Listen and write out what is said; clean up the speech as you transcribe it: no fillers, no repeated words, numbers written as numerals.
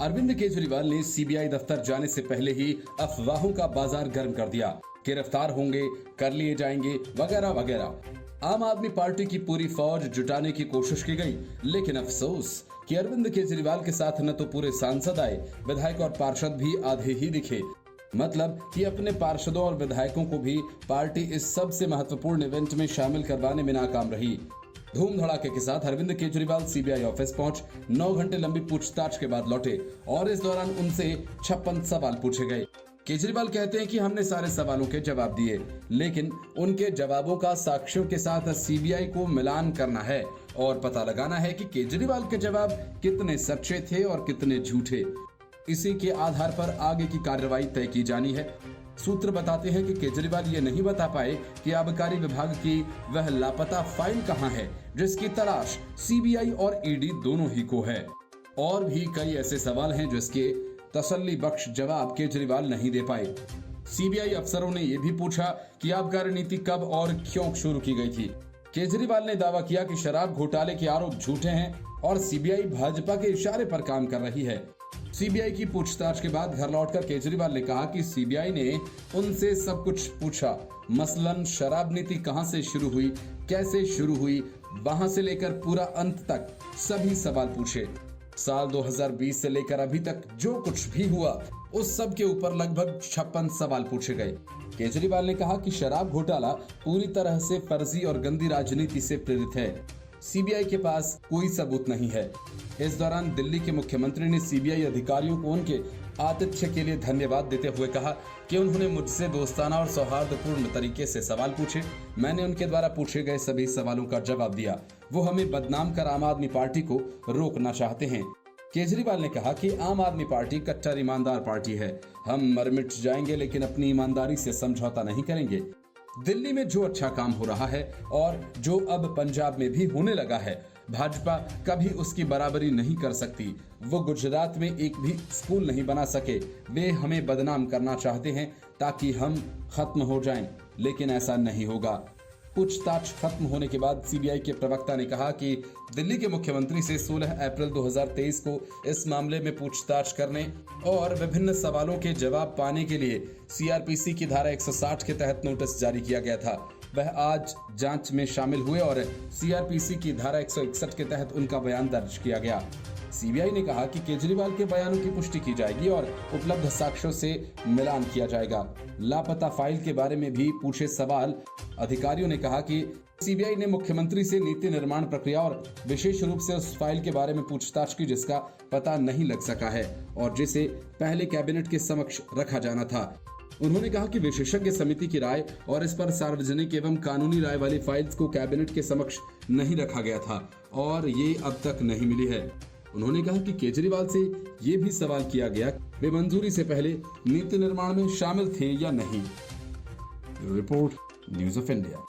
अरविंद केजरीवाल ने सीबीआई दफ्तर जाने से पहले ही अफवाहों का बाजार गर्म कर दिया। गिरफ्तार होंगे, कर लिए जाएंगे, वगैरह वगैरह। आम आदमी पार्टी की पूरी फौज जुटाने की कोशिश की गई, लेकिन अफसोस कि अरविंद केजरीवाल के साथ न तो पूरे सांसद आए, विधायक और पार्षद भी आधे ही दिखे। मतलब कि अपने पार्षदों और विधायकों को भी पार्टी इस सबसे महत्वपूर्ण इवेंट में शामिल करवाने में नाकाम रही। धूम धड़ाके के साथ अरविंद केजरीवाल सीबीआई ऑफिस पहुंच 9 घंटे लंबी पूछताछ के बाद लौटे और इस दौरान उनसे 56 सवाल पूछे गए। केजरीवाल कहते हैं कि हमने सारे सवालों के जवाब दिए, लेकिन उनके जवाबों का साक्ष्यों के साथ सीबीआई को मिलान करना है और पता लगाना है कि केजरीवाल के जवाब कितने सच्चे थे और कितने झूठे। इसी के आधार पर आगे की कार्रवाई तय की जानी है। सूत्र बताते हैं कि केजरीवाल ये नहीं बता पाए कि आबकारी विभाग की वह लापता फाइल कहां है, जिसकी तलाश सीबीआई और ईडी दोनों ही को है। और भी कई ऐसे सवाल हैं जिसके तसल्ली बख्श जवाब केजरीवाल नहीं दे पाए। सीबीआई अफसरों ने यह भी पूछा कि आबकारी नीति कब और क्यों शुरू की गई थी। केजरीवाल ने दावा किया कि शराब घोटाले के आरोप झूठे हैं और सीबीआई भाजपा के इशारे पर काम कर रही है। सीबीआई की पूछताछ के बाद घर लौटकर केजरीवाल ने कहा कि सीबीआई ने उनसे सब कुछ पूछा, मसलन शराब नीति कहां से शुरू हुई, कैसे शुरू हुई, वहां से लेकर पूरा अंत तक सभी सवाल पूछे। साल 2020 से लेकर अभी तक जो कुछ भी हुआ उस सब के ऊपर लगभग 56 सवाल पूछे गए। केजरीवाल ने कहा कि शराब घोटाला पूरी तरह से फर्जी और गंदी राजनीति से प्रेरित है। सीबीआई के पास कोई सबूत नहीं है। इस दौरान दिल्ली के मुख्यमंत्री ने सीबीआई अधिकारियों को उनके आतिथ्य के लिए धन्यवाद देते हुए कहा कि उन्होंने मुझसे दोस्ताना और सौहार्दपूर्ण तरीके से सवाल पूछे। मैंने उनके द्वारा पूछे गए सभी सवालों का जवाब दिया। वो हमें बदनाम कर आम आदमी पार्टी को रोकना चाहते हैं। केजरीवाल ने कहा कि आम आदमी पार्टी कट्टर ईमानदार पार्टी है। हम मर मिट जाएंगे लेकिन अपनी ईमानदारी से समझौता नहीं करेंगे। दिल्ली में जो अच्छा काम हो रहा है और जो अब पंजाब में भी होने लगा है, भाजपा कभी उसकी बराबरी नहीं कर सकती। वो गुजरात में एक भी स्कूल नहीं बना सके। वे हमें बदनाम करना चाहते हैं ताकि हम खत्म हो जाएं, लेकिन ऐसा नहीं होगा। पूछताछ खत्म होने के बाद सीबीआई के प्रवक्ता ने कहा कि दिल्ली के मुख्यमंत्री से 16 अप्रैल 2023 को इस मामले में पूछताछ करने और विभिन्न सवालों के जवाब पाने के लिए सीआरपीसी की धारा 160 के तहत नोटिस जारी किया गया था। वह आज जांच में शामिल हुए और सीआरपीसी की धारा 161 के तहत उनका बयान दर्ज किया गया। सीबीआई ने कहा कि केजरीवाल के बयानों की पुष्टि की जाएगी और उपलब्ध साक्ष्यों से मिलान किया जाएगा। लापता फाइल के बारे में भी पूछे सवाल। अधिकारियों ने कहा कि सीबीआई ने मुख्यमंत्री से नीति निर्माण प्रक्रिया और विशेष रूप से उस फाइल के बारे में पूछताछ की जिसका पता नहीं लग सका है और जिसे पहले कैबिनेट के समक्ष रखा जाना था। उन्होंने कहा कि विशेषज्ञ समिति की राय और इस पर सार्वजनिक एवं कानूनी राय वाली फाइल्स को कैबिनेट के समक्ष नहीं रखा गया था और ये अब तक नहीं मिली है। उन्होंने कहा कि केजरीवाल से ये भी सवाल किया गया वे मंजूरी से पहले नीति निर्माण में शामिल थे या नहीं। Report news of India.